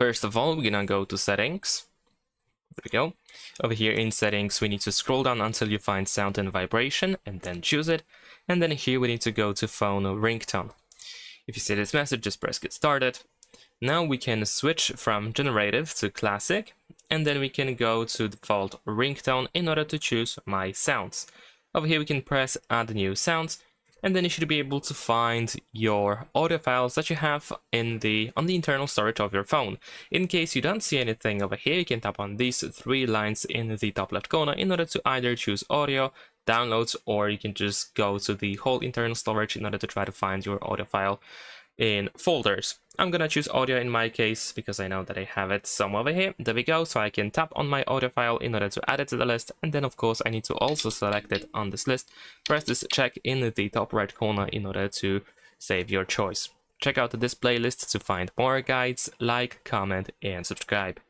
First of all, we're gonna go to settings. There we go. Over here in settings, we need to scroll down until you find sound and vibration and then choose it. And then here we need to go to phone ringtone. If you see this message, just press get started. Now we can switch from generative to classic, and then we can go to default ringtone in order to choose my sounds. Over here we can press add new sounds, and then you should be able to find your audio files that you have on the internal storage of your phone. In case you don't see anything over here, you can tap on these three lines in the top left corner in order to either choose audio, downloads, or you can just go to the whole internal storage in order to try to find your audio file in folders. I'm gonna choose audio in my case because I know that I have it somewhere over here. There we go. So I can tap on my audio file in order to add it to the list, and then of course I need to also select it on this list. Press this check in the top right corner in order to save your choice. Check out this playlist to find more guides, like, comment and subscribe.